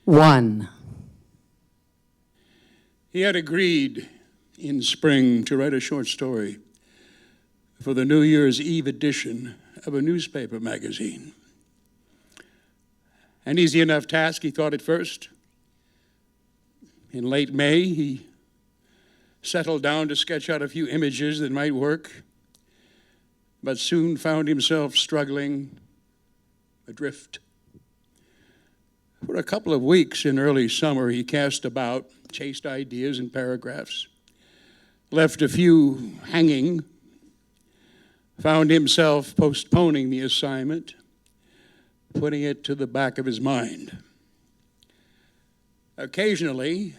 1. He had agreed in spring to write a short story for the New Year's Eve edition of a newspaper magazine. An easy enough task, he thought at first. In late May, he settled down to sketch out a few images that might work, but soon found himself struggling adrift. For a couple of weeks in early summer, he cast about, chased ideas and paragraphs, left a few hanging, found himself postponing the assignment, putting it to the back of his mind. Occasionally,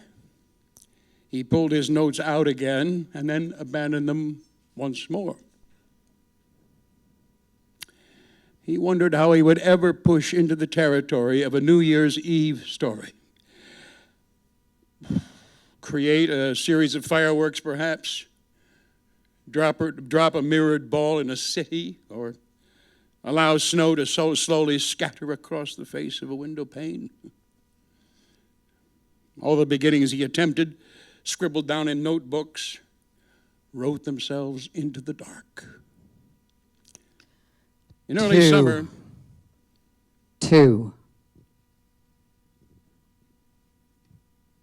he pulled his notes out again and then abandoned them once more. He wondered how he would ever push into the territory of a New Year's Eve story. Create a series of fireworks, perhaps. Drop a mirrored ball in a city, or allow snow to so slowly scatter across the face of a window pane. All the beginnings he attempted, scribbled down in notebooks, wrote themselves into the dark. In early summer, 2.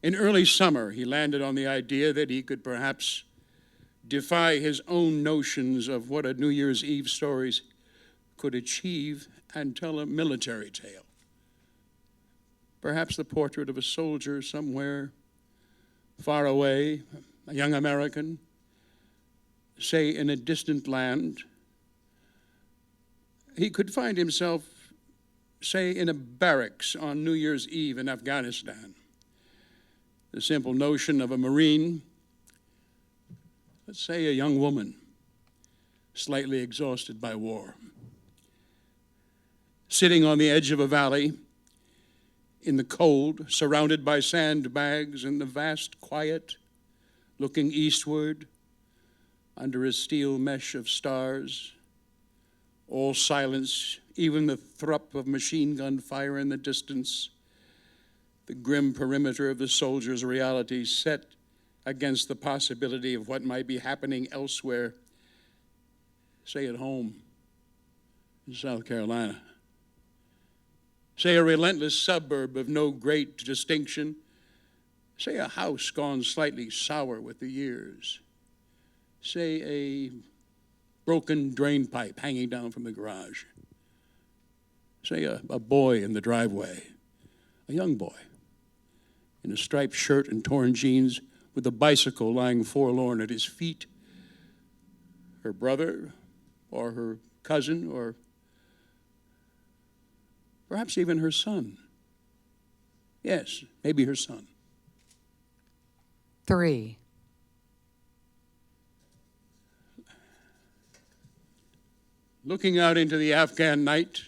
In early summer, he landed on the idea that he could perhaps defy his own notions of what a New Year's Eve story could achieve and tell a military tale. Perhaps the portrait of a soldier somewhere far away, a young American, say in a distant land. He could find himself, say, in a barracks on New Year's Eve in Afghanistan. The simple notion of a Marine, let's say a young woman, slightly exhausted by war, sitting on the edge of a valley in the cold, surrounded by sandbags in the vast quiet, looking eastward under a steel mesh of stars, all silence, even the thrup of machine gun fire in the distance, the grim perimeter of the soldier's reality set against the possibility of what might be happening elsewhere, say at home in South Carolina. Say a relentless suburb of no great distinction. Say a house gone slightly sour with the years. Say a broken drain pipe hanging down from the garage. Say a boy in the driveway, a young boy in a striped shirt and torn jeans with a bicycle lying forlorn at his feet. Her brother or her cousin or perhaps even her son. Yes, maybe her son. 3. Looking out into the Afghan night,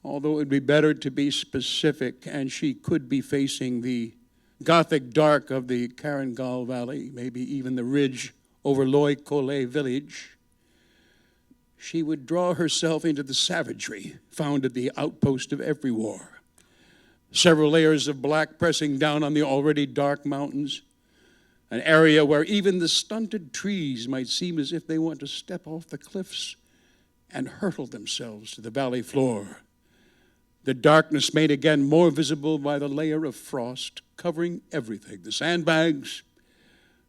although it would be better to be specific, and she could be facing the Gothic dark of the Karangal Valley, maybe even the ridge over Loy Kole village, she would draw herself into the savagery found at the outpost of every war. Several layers of black pressing down on the already dark mountains, an area where even the stunted trees might seem as if they want to step off the cliffs and hurtle themselves to the valley floor. The darkness made again more visible by the layer of frost covering everything, the sandbags,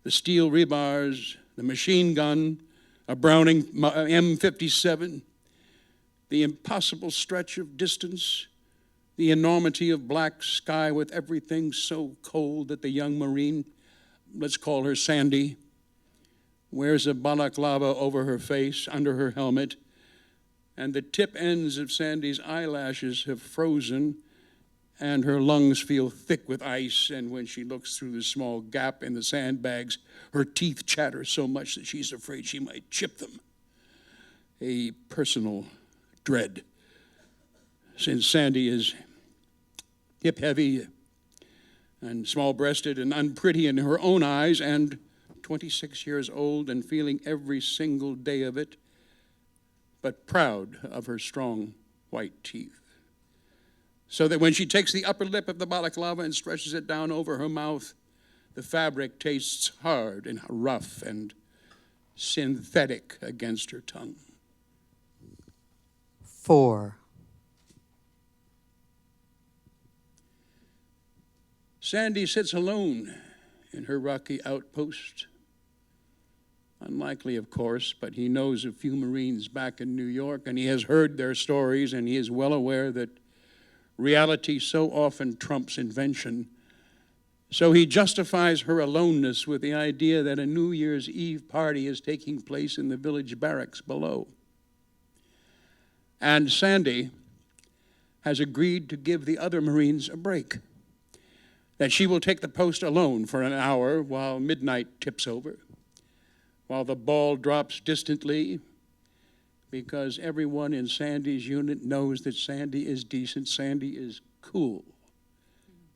the steel rebars, the machine gun, a Browning M57, the impossible stretch of distance, the enormity of black sky with everything so cold that the young Marine, let's call her Sandy, wears a balaclava over her face, under her helmet, and the tip ends of Sandy's eyelashes have frozen, and her lungs feel thick with ice, and when she looks through the small gap in the sandbags, her teeth chatter so much that she's afraid she might chip them. A personal dread, since Sandy is hip-heavy and small-breasted and unpretty in her own eyes, and 26 years old and feeling every single day of it, but proud of her strong white teeth. so that when she takes the upper lip of the balaclava and stretches it down over her mouth, the fabric tastes hard and rough and synthetic against her tongue. 4. Sandy sits alone in her rocky outpost. Unlikely, of course, but he knows a few Marines back in New York, and he has heard their stories, and he is well aware that reality so often trumps invention. So he justifies her aloneness with the idea that a New Year's Eve party is taking place in the village barracks below. And Sandy has agreed to give the other Marines a break, that she will take the post alone for an hour while midnight tips over, while the ball drops distantly, because everyone in Sandy's unit knows that Sandy is decent, Sandy is cool.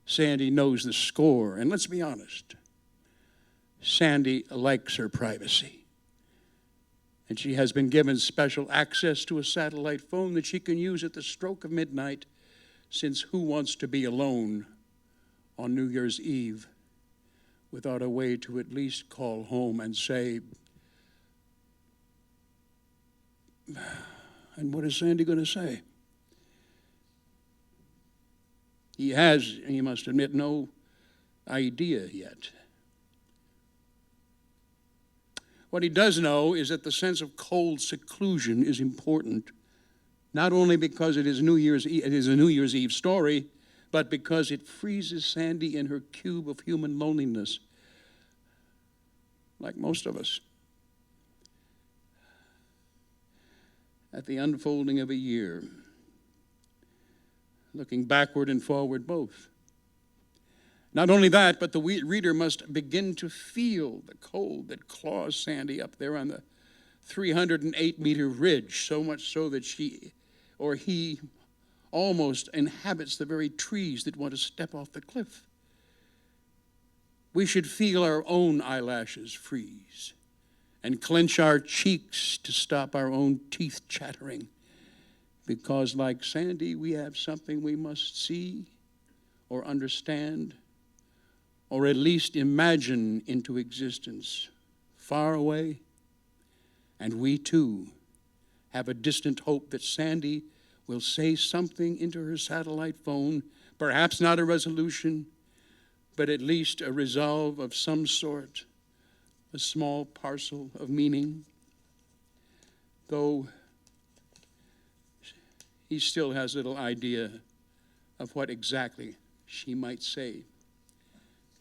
Sandy knows the score, and let's be honest, Sandy likes her privacy. And she has been given special access to a satellite phone that she can use at the stroke of midnight, since who wants to be alone on New Year's Eve without a way to at least call home and say, and what is Sandy going to say? He has, he must admit, no idea yet. What he does know is that the sense of cold seclusion is important, not only because it is a New Year's Eve story, but because it freezes Sandy in her cube of human loneliness, like most of us. At the unfolding of a year, looking backward and forward both. Not only that, but the reader must begin to feel the cold that claws Sandy up there on the 308-meter ridge, so much so that she or he almost inhabits the very trees that want to step off the cliff. We should feel our own eyelashes freeze and clench our cheeks to stop our own teeth chattering, because like Sandy, we have something we must see or understand or at least imagine into existence far away. And we too have a distant hope that Sandy will say something into her satellite phone, perhaps not a resolution, but at least a resolve of some sort, a small parcel of meaning, though he still has little idea of what exactly she might say.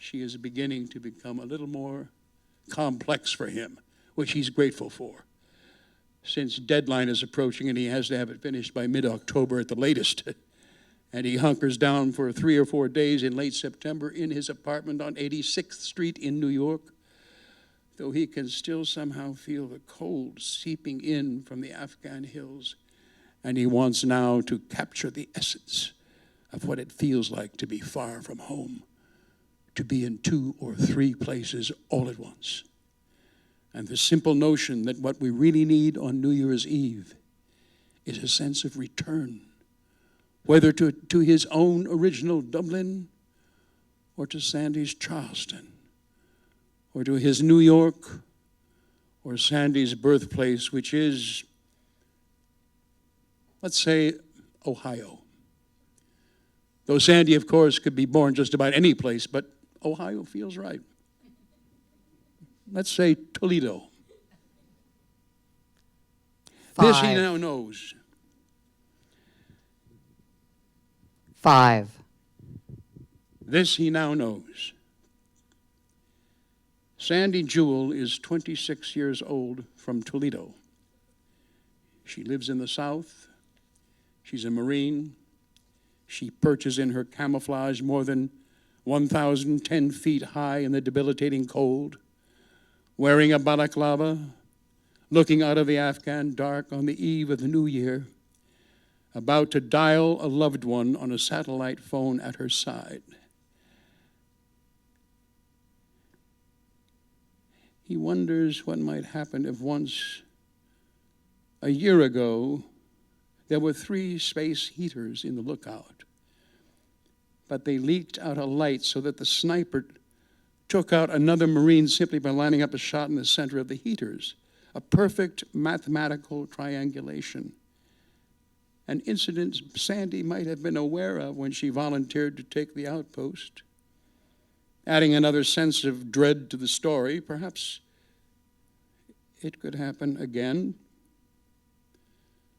She is beginning to become a little more complex for him, which he's grateful for, since deadline is approaching and he has to have it finished by mid-October at the latest. And he hunkers down for 3 or 4 days in late September in his apartment on 86th Street in New York, though he can still somehow feel the cold seeping in from the Afghan hills. And he wants now to capture the essence of what it feels like to be far from home, to be in 2 or 3 places all at once. And the simple notion that what we really need on New Year's Eve is a sense of return, whether to his own original Dublin or to Sandy's Charleston or to his New York or Sandy's birthplace, which is, let's say, Ohio. Though Sandy, of course, could be born just about any place, but Ohio feels right. Let's say Toledo. 5. This he now knows. 5. This he now knows. Sandy Jewell is 26 years old from Toledo. She lives in the South. She's a Marine. She perches in her camouflage more than 1,010 feet high in the debilitating cold, wearing a balaclava, looking out of the Afghan dark on the eve of the new year, about to dial a loved one on a satellite phone at her side. He wonders what might happen if once, a year ago, there were 3 space heaters in the lookout, but they leaked out a light so that the sniper took out another Marine simply by lining up a shot in the center of the heaters. A perfect mathematical triangulation. An incident Sandy might have been aware of when she volunteered to take the outpost. Adding another sense of dread to the story, perhaps it could happen again.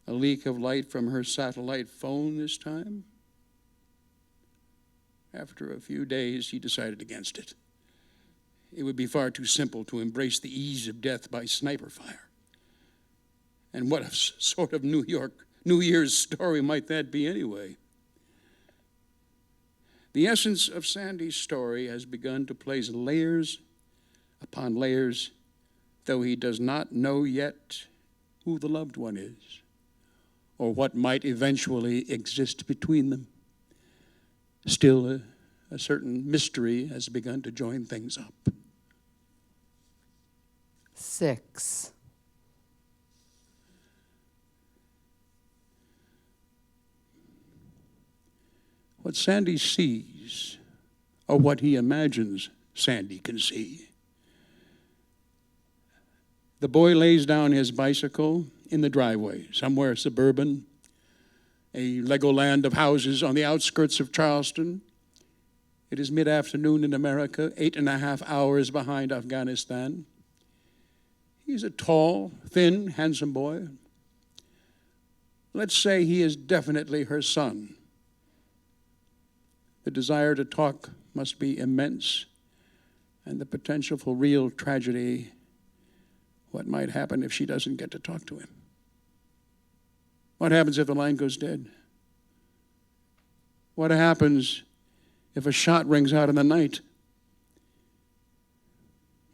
A leak of light from her satellite phone this time. After a few days, he decided against it. It would be far too simple to embrace the ease of death by sniper fire. And what sort of New Year's story might that be anyway? The essence of Sandy's story has begun to place layers upon layers, though he does not know yet who the loved one is or what might eventually exist between them. Still, a certain mystery has begun to join things up. 6. What Sandy sees, or what he imagines Sandy can see. The boy lays down his bicycle in the driveway, somewhere suburban, a Legoland of houses on the outskirts of Charleston. It is mid-afternoon in America, 8.5 hours behind Afghanistan. He's a tall, thin, handsome boy. Let's say he is definitely her son. The desire to talk must be immense, and the potential for real tragedy, what might happen if she doesn't get to talk to him? What happens if the line goes dead? What happens if a shot rings out in the night?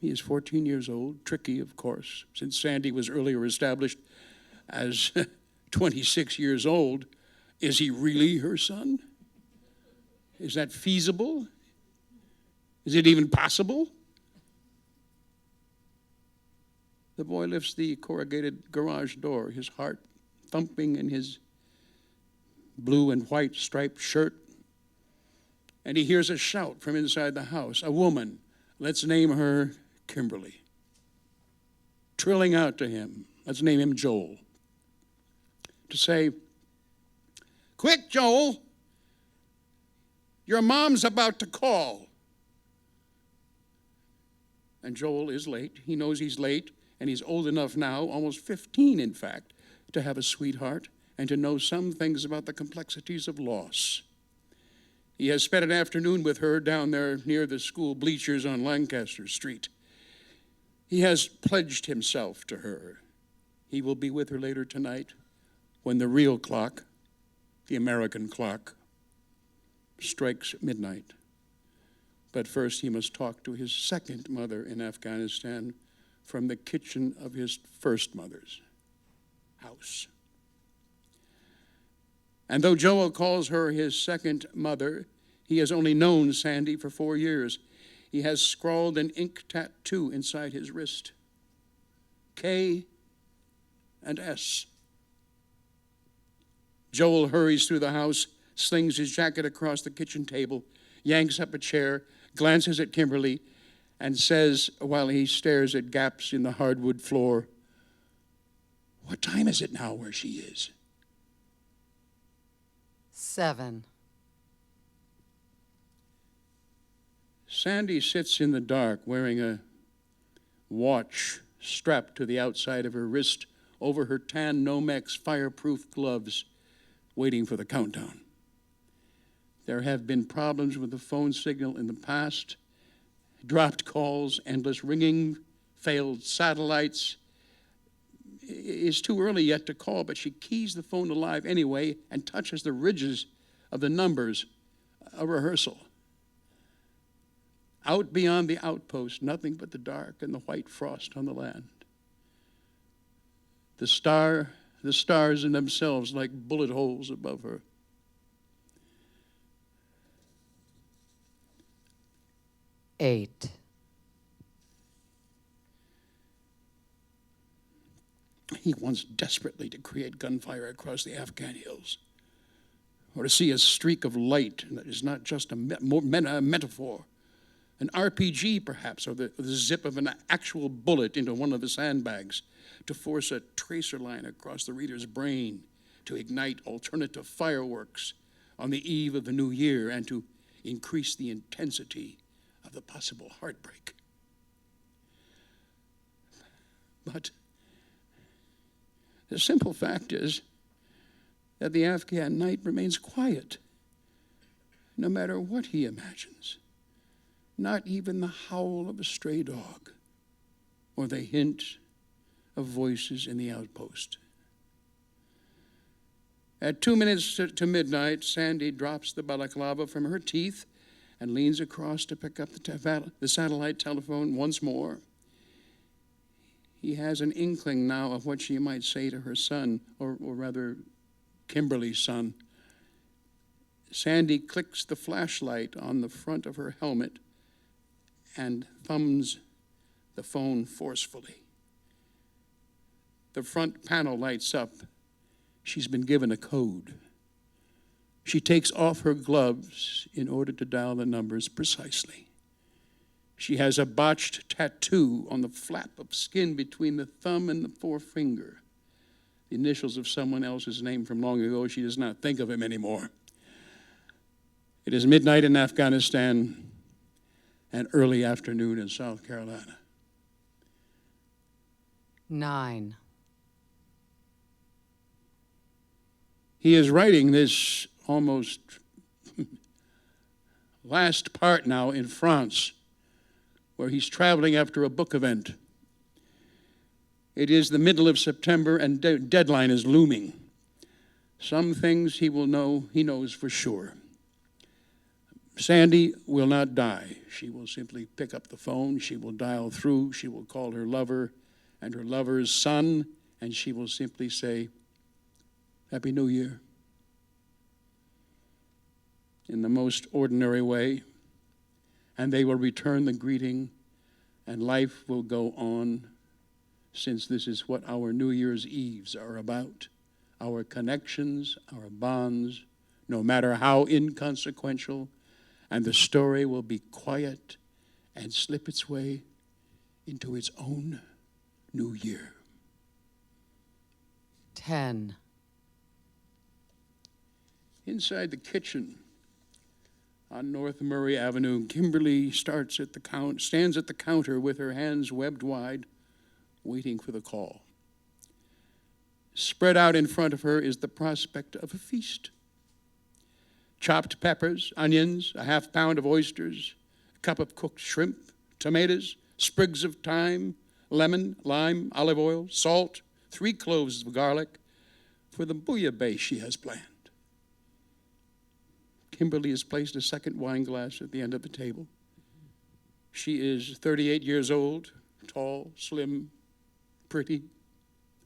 He is 14 years old, tricky, of course, since Sandy was earlier established as 26 years old. Is he really her son? Is that feasible? Is it even possible? The boy lifts the corrugated garage door, his heart thumping in his blue and white striped shirt. And he hears a shout from inside the house. A woman, let's name her Kimberly, trilling out to him, let's name him Joel, to say, "Quick, Joel, your mom's about to call." And Joel is late. He knows he's late, and he's old enough now, almost 15 in fact, to have a sweetheart and to know some things about the complexities of loss. He has spent an afternoon with her down there near the school bleachers on Lancaster Street. He has pledged himself to her. He will be with her later tonight when the real clock, the American clock, strikes midnight. But first he must talk to his second mother in Afghanistan from the kitchen of his first mother's house. And though Joel calls her his second mother, he has only known Sandy for 4 years. He has scrawled an ink tattoo inside his wrist. K and S. Joel hurries through the house, slings his jacket across the kitchen table, yanks up a chair, glances at Kimberly, and says, while he stares at gaps in the hardwood floor, "What time is it now where she is?" 7. Sandy sits in the dark wearing a watch strapped to the outside of her wrist over her tan Nomex fireproof gloves, waiting for the countdown. There have been problems with the phone signal in the past, dropped calls, endless ringing, failed satellites. It's too early yet to call, but she keys the phone alive anyway and touches the ridges of the numbers, a rehearsal. Out beyond the outpost, nothing but the dark and the white frost on the land. The stars in themselves like bullet holes above her. Eight. He wants desperately to create gunfire across the Afghan hills. or to see a streak of light that is not just a metaphor, an RPG perhaps, or the zip of an actual bullet into one of the sandbags to force a tracer line across the reader's brain, to ignite alternative fireworks on the eve of the new year, and to increase the intensity of the possible heartbreak. But the simple fact is that the Afghan night remains quiet, no matter what he imagines. Not even the howl of a stray dog or the hint of voices in the outpost. At 2 minutes to midnight, Sandy drops the balaclava from her teeth and leans across to pick up the satellite telephone once more. He has an inkling now of what she might say to her son, or rather, Kimberly's son. Sandy clicks the flashlight on the front of her helmet and thumbs the phone forcefully. The front panel lights up. She's been given a code. She takes off her gloves in order to dial the numbers precisely. She has a botched tattoo on the flap of skin between the thumb and the forefinger. The initials of someone else's name from long ago. She does not think of him anymore. It is midnight in Afghanistan and early afternoon in South Carolina. 9. He is writing this almost last part now in France, where he's traveling after a book event. It is the middle of September and deadline is looming. Some things he knows for sure. Sandy will not die. She will simply pick up the phone, she will dial through, she will call her lover and her lover's son, and she will simply say, Happy New Year, in the most ordinary way, and they will return the greeting, and life will go on, since this is what our New Year's Eves are about. Our connections, our bonds, no matter how inconsequential, and the story will be quiet and slip its way into its own new year. 10. Inside the kitchen on North Murray Avenue, Kimberly stands at the counter with her hands webbed wide, waiting for the call. Spread out in front of her is the prospect of a feast. Chopped peppers, onions, a half pound of oysters, a cup of cooked shrimp, tomatoes, sprigs of thyme, lemon, lime, olive oil, salt, 3 cloves of garlic for the bouillabaisse she has planned. Kimberly has placed a second wine glass at the end of the table. She is 38 years old, tall, slim, pretty,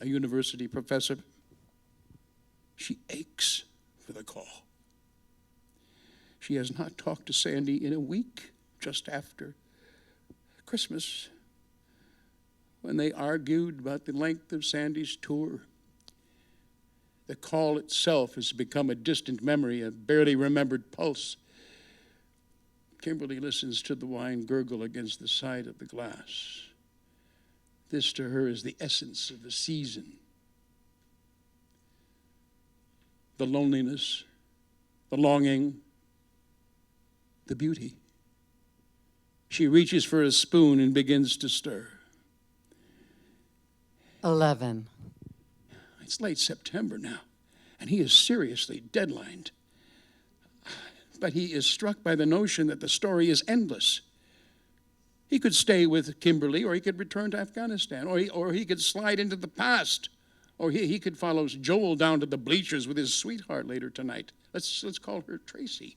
a university professor. She aches for the call. She has not talked to Sandy in a week, just after Christmas, when they argued about the length of Sandy's tour. The call itself has become a distant memory, a barely remembered pulse. Kimberly listens to the wine gurgle against the side of the glass. This to her is the essence of the season. The loneliness, the longing, the beauty. She reaches for a spoon and begins to stir. 11. It's late September now, and he is seriously deadlined. But he is struck by the notion that the story is endless. He could stay with Kimberly, or he could return to Afghanistan, or he could slide into the past, or he could follow Joel down to the bleachers with his sweetheart later tonight. Let's call her Tracy.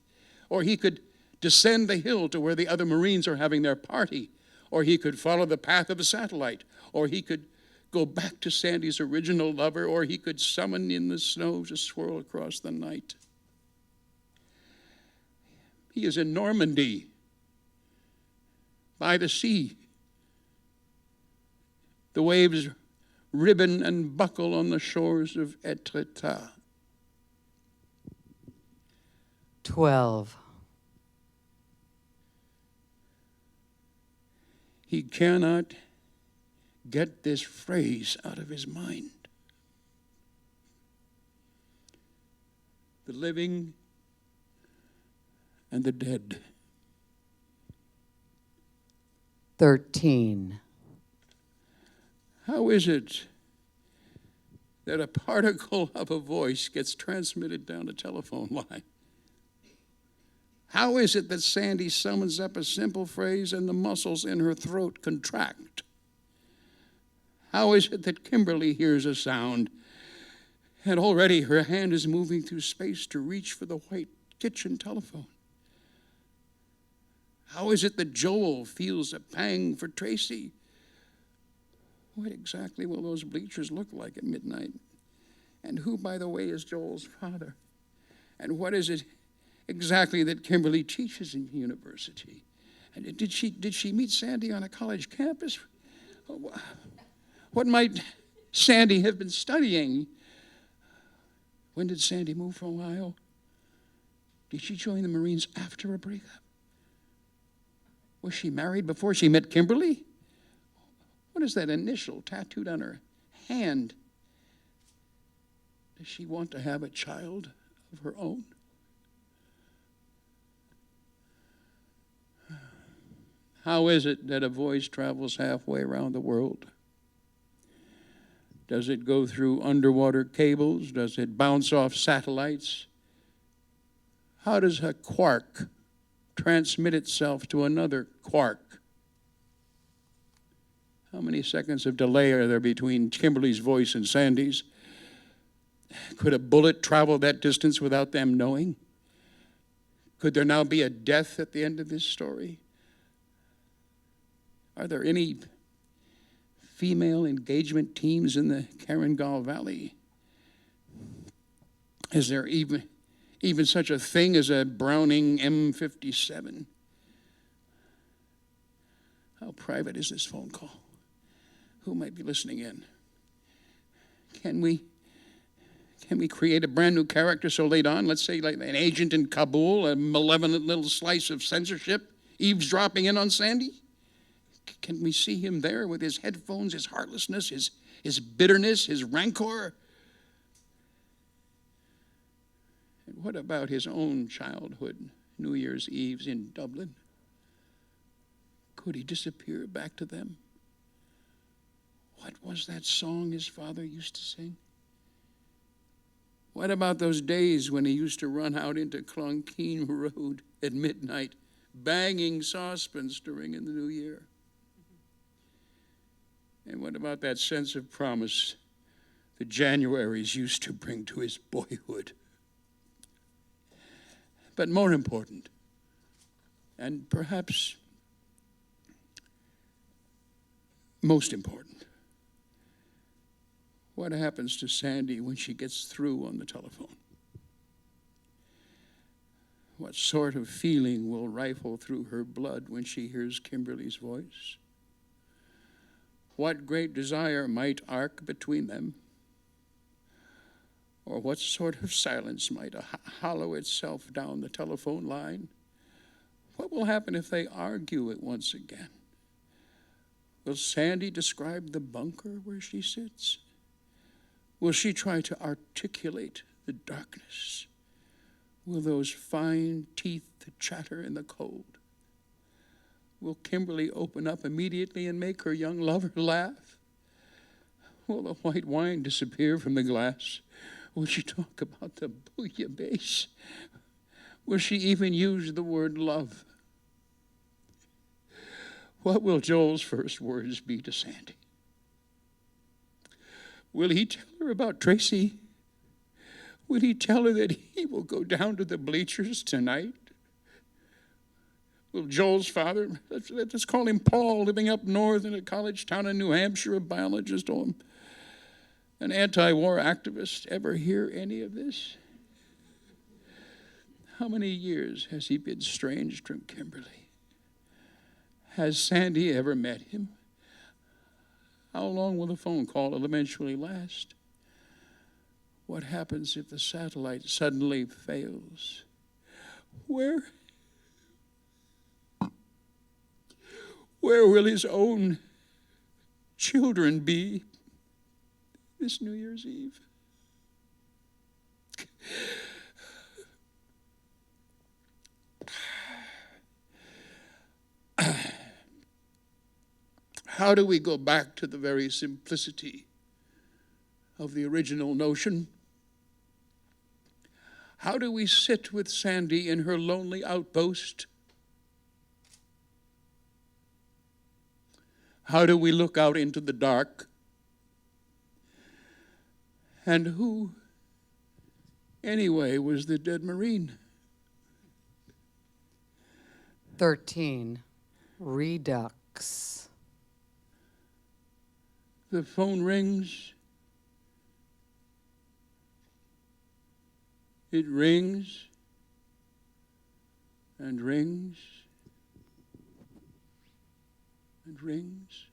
Or he could descend the hill to where the other Marines are having their party, or he could follow the path of a satellite, or he could go back to Sandy's original lover, or he could summon in the snow to swirl across the night. He is in Normandy, by the sea. The waves ribbon and buckle on the shores of Etretat. 12. He cannot get this phrase out of his mind. The living and the dead. 13. How is it that a particle of a voice gets transmitted down a telephone line? How is it that Sandy summons up a simple phrase and the muscles in her throat contract? How is it that Kimberly hears a sound and already her hand is moving through space to reach for the white kitchen telephone? How is it that Joel feels a pang for Tracy? What exactly will those bleachers look like at midnight? And who, by the way, is Joel's father? And what is it exactly that Kimberly teaches in university? And did she meet Sandy on a college campus? What might Sandy have been studying? When did Sandy move from Ohio? Did she join the Marines after a breakup? Was she married before she met Kimberly? What is that initial tattooed on her hand? Does she want to have a child of her own? How is it that a voice travels halfway around the world? Does it go through underwater cables? Does it bounce off satellites? How does a quark transmit itself to another quark? How many seconds of delay are there between Kimberly's voice and Sandy's? Could a bullet travel that distance without them knowing? Could there now be a death at the end of this story? Are there any female engagement teams in the Carangal Valley? Is there even such a thing as a Browning M57? How private is this phone call? Who might be listening in? Can we create a brand new character so late on, let's say like an agent in Kabul, a malevolent little slice of censorship, eavesdropping in on Sandy? Can we see him there with his headphones, his heartlessness, his bitterness, his rancor? And what about his own childhood, New Year's Eves in Dublin? Could he disappear back to them? What was that song his father used to sing? What about those days when he used to run out into Clonkeen Road at midnight, banging saucepans during in the new year? And what about that sense of promise the Januaries used to bring to his boyhood? But more important, and perhaps most important, what happens to Sandy when she gets through on the telephone? What sort of feeling will rifle through her blood when she hears Kimberly's voice? What great desire might arc between them? Or what sort of silence might hollow itself down the telephone line? What will happen if they argue it once again? Will Sandy describe the bunker where she sits? Will she try to articulate the darkness? Will those fine teeth chatter in the cold? Will Kimberly open up immediately and make her young lover laugh? Will the white wine disappear from the glass? Will she talk about the bouillabaisse? Will she even use the word love? What will Joel's first words be to Sandy? Will he tell her about Tracy? Will he tell her that he will go down to the bleachers tonight? Will Joel's father, let's call him Paul, living up north in a college town in New Hampshire, a biologist, or an anti-war activist, ever hear any of this? How many years has he been estranged from Kimberly? Has Sandy ever met him? How long will the phone call eventually last? What happens if the satellite suddenly fails? Where will his own children be this New Year's Eve? How do we go back to the very simplicity of the original notion? How do we sit with Sandy in her lonely outpost? How do we look out into the dark? And who, anyway, was the dead Marine? 13. Redux. The phone rings. It rings and rings and rings.